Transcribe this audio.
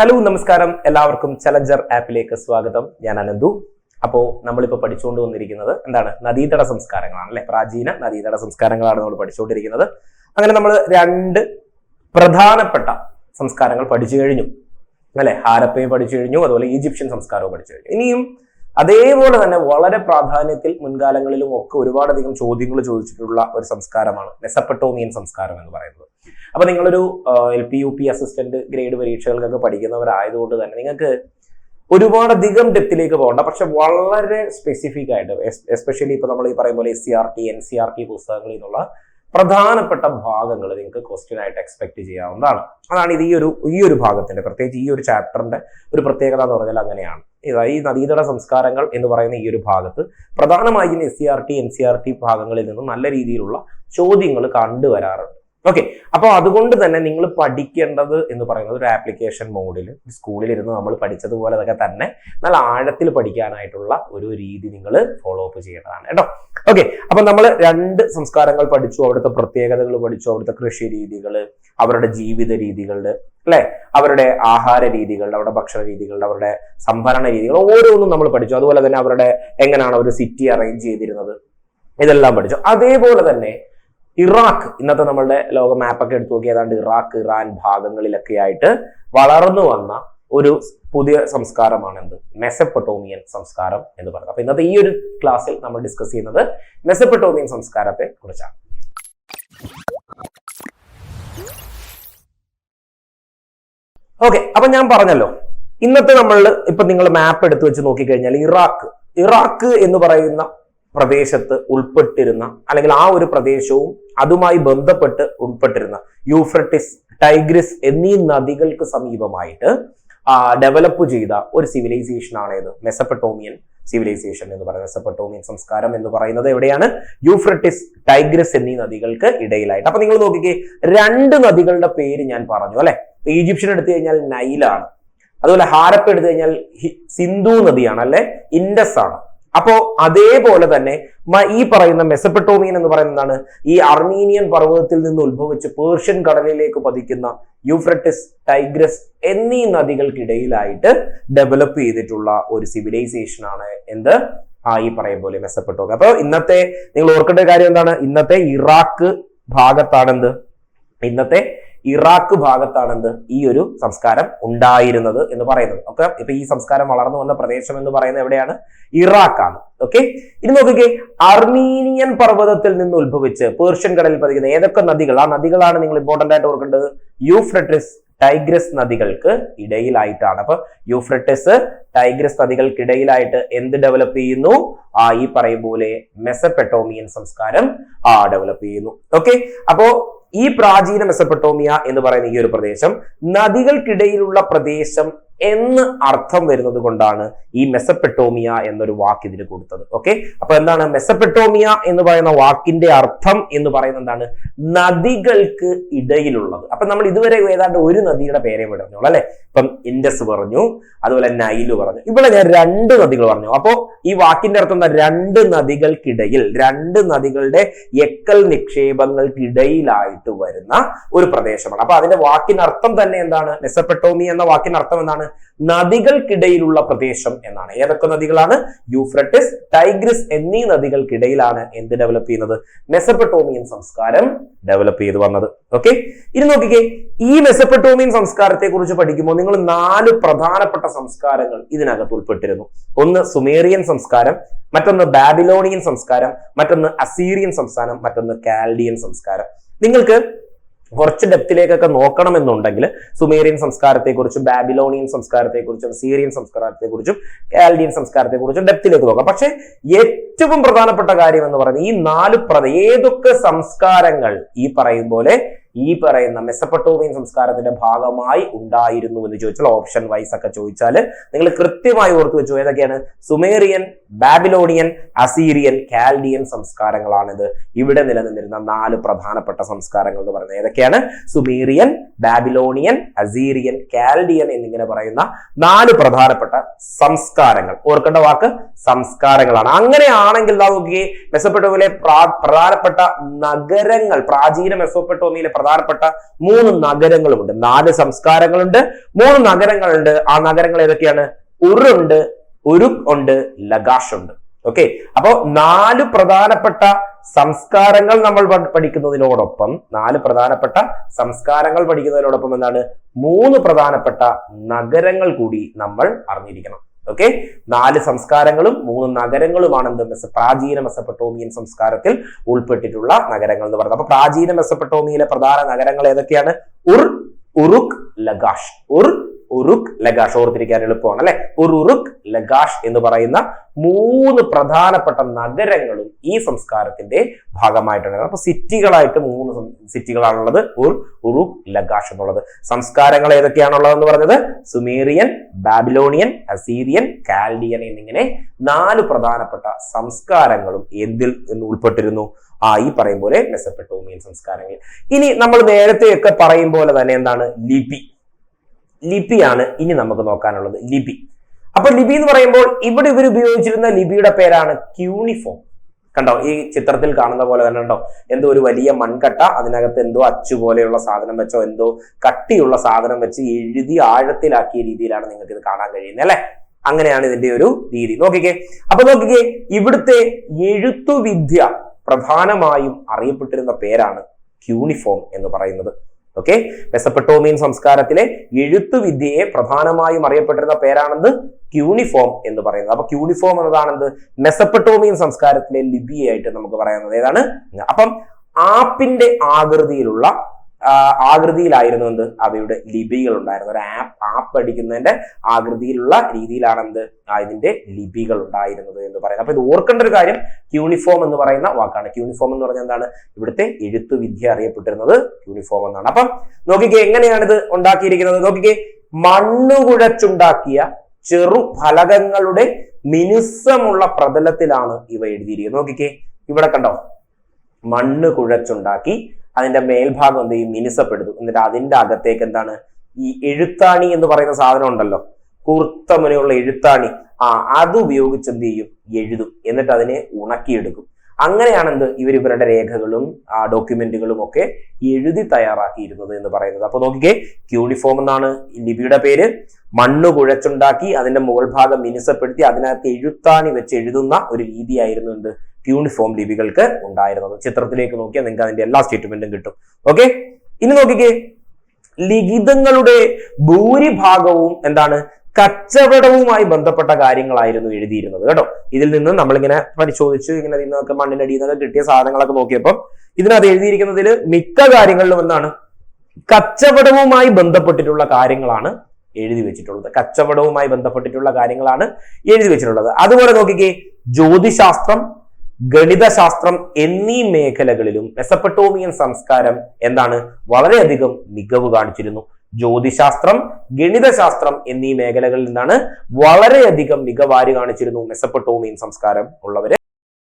Hello നമസ്കാരം, എല്ലാവർക്കും challenger ആപ്പിലേക്ക് സ്വാഗതം. ഞാൻ അനന്തു. അപ്പോൾ നമ്മളിപ്പോൾ പഠിച്ചുകൊണ്ട് വന്നിരിക്കുന്നത് എന്താണ്? നദീതട സംസ്കാരങ്ങളാണ് അല്ലെ? പ്രാചീന നദീതട സംസ്കാരങ്ങളാണ് നമ്മൾ പഠിച്ചുകൊണ്ടിരിക്കുന്നത്. അങ്ങനെ നമ്മൾ രണ്ട് പ്രധാനപ്പെട്ട സംസ്കാരങ്ങൾ പഠിച്ചു കഴിഞ്ഞു അല്ലെ? ഹാരപ്പയും പഠിച്ചു കഴിഞ്ഞു, അതുപോലെ ഈജിപ്ഷ്യൻ സംസ്കാരവും പഠിച്ചു കഴിഞ്ഞു. ഇനിയും അതേപോലെ തന്നെ വളരെ പ്രാധാന്യത്തിൽ മുൻകാലങ്ങളിലും ഒക്കെ ഒരുപാടധികം ചോദ്യങ്ങൾ ചോദിച്ചിട്ടുള്ള ഒരു സംസ്കാരമാണ് മെസപ്പൊട്ടോമിയൻ സംസ്കാരം എന്ന് പറയുന്നത്. അപ്പൊ നിങ്ങളൊരു LP UP അസിസ്റ്റന്റ് ഗ്രേഡ് പരീക്ഷകൾക്കൊക്കെ പഠിക്കുന്നവരായതുകൊണ്ട് തന്നെ നിങ്ങൾക്ക് ഒരുപാടധികം ഡെപ്തിലേക്ക് പോകണ്ട, പക്ഷെ വളരെ സ്പെസിഫിക് ആയിട്ട് എസ്പെഷ്യലി ഇപ്പൊ നമ്മൾ ഈ പറയും പോലെ SCRT NCRT പുസ്തകങ്ങളിൽ നിന്നുള്ള പ്രധാനപ്പെട്ട ഭാഗങ്ങൾ നിങ്ങൾക്ക് ക്വസ്റ്റ്യൻ ആയിട്ട് എക്സ്പെക്ട് ചെയ്യാവുന്നതാണ്. അതാണ് ഇത് ഈ ഒരു ഭാഗത്തിന്റെ, പ്രത്യേകിച്ച് ഈ ഒരു ചാപ്റ്ററിന്റെ ഒരു പ്രത്യേകത എന്ന് പറഞ്ഞാൽ അങ്ങനെയാണ്. ഈ നദീതട സംസ്കാരങ്ങൾ എന്ന് പറയുന്ന ഈ ഒരു ഭാഗത്ത് പ്രധാനമായും SCRT NCRT ഭാഗങ്ങളിൽ നിന്നും നല്ല രീതിയിലുള്ള ചോദ്യങ്ങൾ കണ്ടുവരാറുണ്ട്. ഓക്കെ, അപ്പോൾ അതുകൊണ്ട് തന്നെ നിങ്ങൾ പഠിക്കേണ്ടത് എന്ന് പറയുന്നത് ഒരു ആപ്ലിക്കേഷൻ മോഡിൽ സ്കൂളിലിരുന്ന് നമ്മൾ പഠിച്ചതുപോലെ അതൊക്കെ തന്നെ നല്ല ആഴത്തിൽ പഠിക്കാനായിട്ടുള്ള ഒരു രീതി നിങ്ങൾ ഫോളോ അപ്പ് ചെയ്യേണ്ടതാണ് കേട്ടോ. ഓക്കെ, അപ്പൊ നമ്മൾ രണ്ട് സംസ്കാരങ്ങൾ പഠിച്ചു, അവിടുത്തെ പ്രത്യേകതകൾ പഠിച്ചു, അവിടുത്തെ കൃഷി രീതികൾ, അവരുടെ ജീവിത രീതികളുടെ അല്ലെ, അവരുടെ ആഹാര രീതികളുടെ, അവരുടെ ഭക്ഷണ രീതികളുടെ, അവരുടെ സംഭരണ രീതികൾ ഓരോന്നും നമ്മൾ പഠിച്ചു. അതുപോലെ തന്നെ അവരുടെ എങ്ങനെയാണ് അവർ സിറ്റി അറേഞ്ച് ചെയ്തിരുന്നത്, ഇതെല്ലാം പഠിച്ചു. അതേപോലെ തന്നെ ഇറാഖ്, ഇന്നത്തെ നമ്മളുടെ ലോക മാപ്പൊക്കെ എടുത്തു നോക്കി ഏതാണ്ട് ഇറാഖ് ഇറാൻ ഭാഗങ്ങളിലൊക്കെ ആയിട്ട് വളർന്നു വന്ന ഒരു പുതിയ സംസ്കാരമാണ് എന്ത്? മെസപ്പൊട്ടോമിയൻ സംസ്കാരം എന്ന് പറയുന്നത്. അപ്പൊ ഇന്നത്തെ ഈ ഒരു ക്ലാസ്സിൽ നമ്മൾ ഡിസ്കസ് ചെയ്യുന്നത് മെസപ്പൊട്ടോമിയൻ സംസ്കാരത്തെ കുറിച്ചാണ്. ഓക്കെ, അപ്പൊ ഞാൻ പറഞ്ഞല്ലോ ഇന്നത്തെ ഇപ്പൊ നിങ്ങൾ മാപ്പ് എടുത്തു വെച്ച് നോക്കിക്കഴിഞ്ഞാൽ ഇറാഖ് എന്ന് പറയുന്ന പ്രദേശത്ത് ഉൾപ്പെട്ടിരുന്ന, അല്ലെങ്കിൽ ആ ഒരു പ്രദേശവും അതുമായി ബന്ധപ്പെട്ട് ഉൾപ്പെട്ടിരുന്ന യൂഫ്രട്ടിസ്, ടൈഗ്രിസ് എന്നീ നദികൾക്ക് സമീപമായിട്ട് ഡെവലപ്പ് ചെയ്ത ഒരു സിവിലൈസേഷൻ ആണ് ഇത് മെസപ്പൊട്ടോമിയൻ സിവിലൈസേഷൻ എന്ന് പറയുന്നത്. മെസപ്പൊട്ടോമിയൻ സംസ്കാരം എന്ന് പറയുന്നത് എവിടെയാണ്? യൂഫ്രട്ടിസ്, ടൈഗ്രിസ് എന്നീ നദികൾക്ക് ഇടയിലായിട്ട്. അപ്പൊ നിങ്ങൾ നോക്കിക്കേ, രണ്ട് നദികളുടെ പേര് ഞാൻ പറഞ്ഞു അല്ലെ. ഈജിപ്ഷ്യൻ എടുത്തു കഴിഞ്ഞാൽ നൈലാണ്, അതുപോലെ ഹാരപ്പ എടുത്തു കഴിഞ്ഞാൽ സിന്ധു നദിയാണ് അല്ലെ, ഇൻഡസ് ആണ്. അപ്പോ അതേപോലെ തന്നെ ഈ പറയുന്ന മെസപ്പൊട്ടോമിയൻ എന്ന് പറയുന്നതാണ് ഈ അർമീനിയൻ പർവ്വതത്തിൽ നിന്ന് ഉത്ഭവിച്ച് പേർഷ്യൻ കടലിലേക്ക് പതിക്കുന്ന യൂഫ്രട്ടിസ്, ടൈഗ്രസ് എന്നീ നദികൾക്കിടയിലായിട്ട് ഡെവലപ്പ് ചെയ്തിട്ടുള്ള ഒരു സിവിലൈസേഷൻ ആണ് എന്ത്? ഈ പറയും പോലെ മെസപ്പൊട്ടോമിയ. അപ്പൊ ഇന്നത്തെ നിങ്ങൾ ഓർക്കേണ്ട കാര്യം എന്താണ്? ഇന്നത്തെ ഇറാഖ് ഭാഗത്താണെന്ത് ഈ ഒരു സംസ്കാരം ഉണ്ടായിരുന്നത് എന്ന് പറയുന്നത്. ഓക്കെ, ഇപ്പൊ ഈ സംസ്കാരം വളർന്നു വന്ന പ്രദേശം എന്ന് പറയുന്നത് എവിടെയാണ്? ഇറാഖാണ്. ഓക്കെ, ഇനി നോക്കിക്കേ, അർമീനിയൻ പർവ്വതത്തിൽ നിന്ന് ഉത്ഭവിച്ച് പേർഷ്യൻ കടലിൽ പതിക്കുന്ന ഏതൊക്കെ നദികൾ? ആ നദികളാണ് നിങ്ങൾ ഇമ്പോർട്ടന്റ് ആയിട്ട് ഓർക്കേണ്ടത്. യൂഫ്രട്ടിസ്, ടൈഗ്രസ് നദികൾക്ക് ഇടയിലായിട്ടാണ്. അപ്പൊ യൂഫ്രട്ടിസ്, ടൈഗ്രസ് നദികൾക്കിടയിലായിട്ട് എന്ത് ഡെവലപ്പ് ചെയ്യുന്നു? ഈ പറയും പോലെ മെസപ്പൊട്ടോമിയൻ സംസ്കാരം ഡെവലപ്പ് ചെയ്യുന്നു. ഓക്കെ, അപ്പോ ഈ പ്രാചീന മെസപ്പൊട്ടോമിയ എന്ന് പറയുന്ന ഈ ഒരു പ്രദേശം നദികൾക്കിടയിലുള്ള പ്രദേശം എന്ന് അർത്ഥം വരുന്നത് കൊണ്ടാണ് ഈ മെസപ്പൊട്ടോമിയ എന്നൊരു വാക്ക് ഇതിന് കൊടുത്തത്. ഓക്കെ, അപ്പൊ എന്താണ് മെസപ്പൊട്ടോമിയ എന്ന് പറയുന്ന വാക്കിന്റെ അർത്ഥം എന്ന് പറയുന്നത് എന്താണ്? നദികൾക്ക് ഇടയിലുള്ളത്. അപ്പൊ നമ്മൾ ഇതുവരെ ഏതാണ്ട് ഒരു നദിയുടെ പേരെ വിടുന്നുള്ളൂ അല്ലെ. ഇപ്പം ഇൻഡസ് പറഞ്ഞു, അതുപോലെ നൈല് പറഞ്ഞു, ഇവിടെ ഞാൻ രണ്ട് നദികൾ പറഞ്ഞു. അപ്പോ ഈ വാക്കിന്റെ അർത്ഥം എന്താ? രണ്ട് നദികൾക്കിടയിൽ, രണ്ട് നദികളുടെ എക്കൽ നിക്ഷേപങ്ങൾക്കിടയിലായിട്ട് വരുന്ന ഒരു പ്രദേശമാണ്. അപ്പൊ അതിന്റെ വാക്കിനർത്ഥം തന്നെ എന്താണ്? മെസപ്പൊട്ടോമിയ എന്ന വാക്കിനർത്ഥം എന്താണ്? നദികൾക്കിടയിലുള്ള പ്രദേശം എന്നാണ്. ഏതൊക്കെ നദികളാണ്? യൂഫ്രട്ടിസ്, ടൈഗ്രിസ് എന്നീ നദികൾക്കിടയിലാണ് എന്ത് ഡെവലപ്പ് ചെയ്യുന്നത്? മെസപ്പൊട്ടോമിയൻ സംസ്കാരം ഡെവലപ്പ് ചെയ്തു വന്നത്. ഓക്കെ, ഇനി നോക്കിക്കേ, ഈ മെസപ്പൊട്ടോമിയൻ സംസ്കാരത്തെ കുറിച്ച് പഠിക്കുമ്പോൾ നിങ്ങൾ 4 പ്രധാനപ്പെട്ട സംസ്കാരങ്ങൾ ഇതിനകത്ത് ഉൾപ്പെട്ടിരുന്നു. ഒന്ന് സുമേറിയൻ സംസ്കാരം, മറ്റൊന്ന് ബാബിലോണിയൻ സംസ്കാരം, മറ്റൊന്ന് അസീറിയൻ സംസ്കാരം, മറ്റൊന്ന് കാൽഡിയൻ സംസ്കാരം. നിങ്ങൾക്ക് കുറച്ച് ഡെപ്തിലേക്കൊക്കെ നോക്കണമെന്നുണ്ടെങ്കിൽ സുമേറിയൻ സംസ്കാരത്തെക്കുറിച്ചും ബാബിലോണിയൻ സംസ്കാരത്തെക്കുറിച്ചും സീറിയൻ സംസ്കാരത്തെക്കുറിച്ചും കാൽഡിയൻ സംസ്കാരത്തെക്കുറിച്ചും ഡെപ്തിലേക്ക് നോക്കാം. പക്ഷെ ഏറ്റവും പ്രധാനപ്പെട്ട കാര്യം എന്ന് പറയുന്നത് ഈ 4 ഏതൊക്കെ സംസ്കാരങ്ങൾ ഈ പറയും പോലെ ഈ പറയുന്ന മെസപ്പൊട്ടോമിയൻ സംസ്കാരത്തിന്റെ ഭാഗമായി ഉണ്ടായിരുന്നു എന്ന് ചോദിച്ചാൽ ഓപ്ഷൻ വൈസ് ഒക്കെ ചോദിച്ചാൽ നിങ്ങൾ കൃത്യമായി ഓർത്തു വെച്ചു ഏതൊക്കെയാണ്? സുമേറിയൻ, ബാബിലോണിയൻ, അസീറിയൻ, കാൽഡിയൻ സംസ്കാരങ്ങളാണിത്. ഇവിടെ നിലനിന്നിരുന്ന 4 പ്രധാനപ്പെട്ട സംസ്കാരങ്ങൾ എന്ന് പറയുന്നത് ഏതൊക്കെയാണ്? സുമേറിയൻ, ബാബിലോണിയൻ, അസീറിയൻ, കാൽഡിയൻ എന്നിങ്ങനെ പറയുന്ന 4 പ്രധാനപ്പെട്ട സംസ്കാരങ്ങൾ. ഓർക്കേണ്ട വാക്ക് സംസ്കാരങ്ങളാണ്. അങ്ങനെയാണെങ്കിൽ നോക്കിയേ, മെസപ്പൊട്ടോമിയയിലെ പ്രധാനപ്പെട്ട നഗരങ്ങൾ, പ്രാചീന മെസപ്പൊട്ടോമിയയിലെ പ്രധാനപ്പെട്ട 3 നഗരങ്ങളുമുണ്ട്. 4 സംസ്കാരങ്ങളുണ്ട്, 3 നഗരങ്ങളുണ്ട്. ആ നഗരങ്ങൾ ഏതൊക്കെയാണ്? ഉറുണ്ട്, ഉരുക് ഉണ്ട്, ലഗാഷ് ഉണ്ട്. ഓക്കെ, അപ്പോ 4 പ്രധാനപ്പെട്ട സംസ്കാരങ്ങൾ നമ്മൾ പഠിക്കുന്നതിനോടൊപ്പം 4 പ്രധാനപ്പെട്ട സംസ്കാരങ്ങൾ പഠിക്കുന്നതിനോടൊപ്പം എന്താണ് 3 പ്രധാനപ്പെട്ട നഗരങ്ങൾ കൂടി നമ്മൾ അറിഞ്ഞിരിക്കണം. ഓക്കെ, 4 സംസ്കാരങ്ങളും 3 നഗരങ്ങളുമാണ് എന്ത് പ്രാചീന മെസപ്പൊട്ടോമിയൻ സംസ്കാരത്തിൽ ഉൾപ്പെട്ടിട്ടുള്ള നഗരങ്ങൾ എന്ന് പറയുന്നത്. അപ്പൊ പ്രാചീന മെസപ്പൊട്ടോമിയയിലെ പ്രധാന നഗരങ്ങൾ ഏതൊക്കെയാണ്? ഉർ, ഉറുക്, ലഗാഷ്. ഉറുക്, ലഗാഷ് ഓർത്തിരിക്കാൻ എളുപ്പമാണ് അല്ലെ. ഉറുക്, ലഗാഷ് എന്ന് പറയുന്ന 3 പ്രധാനപ്പെട്ട നഗരങ്ങളും ഈ സംസ്കാരത്തിന്റെ ഭാഗമായിട്ടുണ്ട്. അപ്പൊ സിറ്റികളായിട്ട് 3 സിറ്റികളാണുള്ളത്, ഉറുക്, ലഗാഷ് എന്നുള്ളത്. സംസ്കാരങ്ങൾ ഏതൊക്കെയാണുള്ളതെന്ന് പറഞ്ഞത് സുമേറിയൻ, ബാബിലോണിയൻ, അസീരിയൻ, കാൽഡിയൻ എന്നിങ്ങനെ 4 പ്രധാനപ്പെട്ട സംസ്കാരങ്ങളും എന്തിൽ ഉൾപ്പെട്ടിരുന്നു? ഈ പറയും പോലെ മെസപ്പൊട്ടോമിയൻ സംസ്കാരങ്ങൾ. ഇനി നമ്മൾ നേരത്തെയൊക്കെ പറയും പോലെ തന്നെ എന്താണ് ലിപിയാണ് ഇനി നമുക്ക് നോക്കാനുള്ളത്. ലിപി. അപ്പൊ ലിപി എന്ന് പറയുമ്പോൾ ഇവിടെ ഇവർ ഉപയോഗിച്ചിരുന്ന ലിപിയുടെ പേരാണ് ക്യൂണിഫോം. കണ്ടോ, ഈ ചിത്രത്തിൽ കാണുന്ന പോലെ തന്നെ ഉണ്ടോ, എന്തോ ഒരു വലിയ മൺകട്ട, അതിനകത്ത് എന്തോ അച്ചു പോലെയുള്ള സാധനം വെച്ചോ എന്തോ കട്ടിയുള്ള സാധനം വെച്ച് എഴുതി ആഴത്തിലാക്കിയ രീതിയിലാണ് നിങ്ങൾക്ക് ഇത് കാണാൻ കഴിയുന്നത് അല്ലെ. അങ്ങനെയാണ് ഇതിന്റെ ഒരു രീതി. നോക്കിക്കേ, അപ്പൊ നോക്കിക്കേ, ഇവിടുത്തെ എഴുത്തുവിദ്യ പ്രധാനമായും അറിയപ്പെട്ടിരുന്ന പേരാണ് ക്യൂണിഫോം എന്ന് പറയുന്നത്. ഓക്കെ, മെസപ്പൊട്ടോമിയൻ സംസ്കാരത്തിലെ എഴുത്തുവിദ്യയെ പ്രധാനമായും അറിയപ്പെട്ടിരുന്ന പേരാണെന്ത്? ക്യൂണിഫോം എന്ന് പറയുന്നത്. അപ്പൊ ക്യൂണിഫോം എന്നതാണെന്ത്? മെസപ്പൊട്ടോമിയൻ സംസ്കാരത്തിലെ ലിപിയായിട്ട് നമുക്ക് പറയുന്നത് ഏതാണ്? അപ്പം ആപ്പിന്റെ ആകൃതിയിലായിരുന്നു എന്ത്? അവയുടെ ലിപികൾ ഉണ്ടായിരുന്നു. ഒരു ആപ്പ് അടിക്കുന്നതിന്റെ ആകൃതിയിലുള്ള രീതിയിലാണ് എന്ത് ഇതിന്റെ ലിപികൾ ഉണ്ടായിരുന്നത് എന്ന് പറയുന്നത്. അപ്പൊ ഇത് ഓർക്കേണ്ട ഒരു കാര്യം, ക്യൂണിഫോം എന്ന് പറയുന്ന വാക്കാണ്. ക്യൂണിഫോം എന്ന് പറഞ്ഞാൽ എന്താണ്? ഇവിടുത്തെ എഴുത്തുവിദ്യ അറിയപ്പെട്ടിരുന്നത് ക്യൂണിഫോം എന്നാണ്. അപ്പം നോക്കിക്കേ, എങ്ങനെയാണ് ഇത് ഉണ്ടാക്കിയിരിക്കുന്നത്? നോക്കിക്കേ, മണ്ണ് കുഴച്ചുണ്ടാക്കിയ ചെറു ഫലകങ്ങളുടെ മിനുസമുള്ള പ്രതലത്തിലാണ് ഇവ എഴുതിയിരിക്കുന്നത്. നോക്കിക്കേ, ഇവിടെ കണ്ടോ, മണ്ണ് കുഴച്ചുണ്ടാക്കി അതിന്റെ മേൽഭാഗം എന്ത് ചെയ്യും? മിനുസപ്പെടുത്തും. എന്നിട്ട് അതിന്റെ അകത്തേക്ക് എന്താണ്? ഈ എഴുത്താണി എന്ന് പറയുന്ന സാധനം ഉണ്ടല്ലോ, കൂർത്ത മുനയുള്ള എഴുത്താണി, അത് ഉപയോഗിച്ച് എന്ത് ചെയ്യും? എഴുതും. എന്നിട്ട് അതിനെ ഉണക്കിയെടുക്കും. അങ്ങനെയാണ് എന്ത് ഇവരുടെ രേഖകളും ഡോക്യുമെന്റുകളും ഒക്കെ എഴുതി തയ്യാറാക്കിയിരുന്നത് എന്ന് പറയുന്നത്. അപ്പൊ നോക്കിക്കേ, ക്യൂണിഫോം എന്നാണ് ലിപിയുടെ പേര്. മണ്ണ് കുഴച്ചുണ്ടാക്കി അതിന്റെ മുകൾ ഭാഗം മിനുസപ്പെടുത്തി അതിനകത്ത് എഴുത്താണി വെച്ച് എഴുതുന്ന ഒരു രീതിയായിരുന്നു എന്ത് ക്യൂണിഫോം ലിപികൾക്ക് ഉണ്ടായിരുന്നത്. ചിത്രത്തിലേക്ക് നോക്കിയാൽ നിങ്ങൾക്ക് അതിന്റെ എല്ലാ സ്റ്റേറ്റ്മെന്റും കിട്ടും. ഓക്കെ, ഇനി നോക്കിക്കേ, ലിഖിതങ്ങളുടെ ഭൂരിഭാഗവും എന്താണ്? കച്ചവടവുമായി ബന്ധപ്പെട്ട കാര്യങ്ങളായിരുന്നു എഴുതിയിരുന്നത് കേട്ടോ. ഇതിൽ നിന്ന് നമ്മളിങ്ങനെ പരിശോധിച്ച് ഇങ്ങനെ നിന്നൊക്കെ മണ്ണിനടിയിൽ നിന്നൊക്കെ കിട്ടിയ സാധനങ്ങളൊക്കെ നോക്കിയപ്പോൾ ഇതിനകത്ത് എഴുതിയിരിക്കുന്നതിൽ മിക്ക കാര്യങ്ങളിലും എന്താണ്? കച്ചവടവുമായി ബന്ധപ്പെട്ടിട്ടുള്ള കാര്യങ്ങളാണ് എഴുതി വെച്ചിട്ടുള്ളത്. കച്ചവടവുമായി ബന്ധപ്പെട്ടിട്ടുള്ള കാര്യങ്ങളാണ് എഴുതി വെച്ചിട്ടുള്ളത്. അതുപോലെ നോക്കിക്കേ, ജ്യോതിശാസ്ത്രം, ഗണിതശാസ്ത്രം എന്നീ മേഖലകളിലും മെസപ്പൊട്ടോമിയൻ സംസ്കാരം എന്താണ്? വളരെയധികം മികവ് കാണിച്ചിരുന്നു. ജ്യോതിശാസ്ത്രം, ഗണിതശാസ്ത്രം എന്നീ മേഖലകളിൽ നിന്നാണ് വളരെയധികം മികവാരി കാണിച്ചിരുന്നു മെസപ്പൊട്ടോമിയൻ സംസ്കാരം ഉള്ളവര്.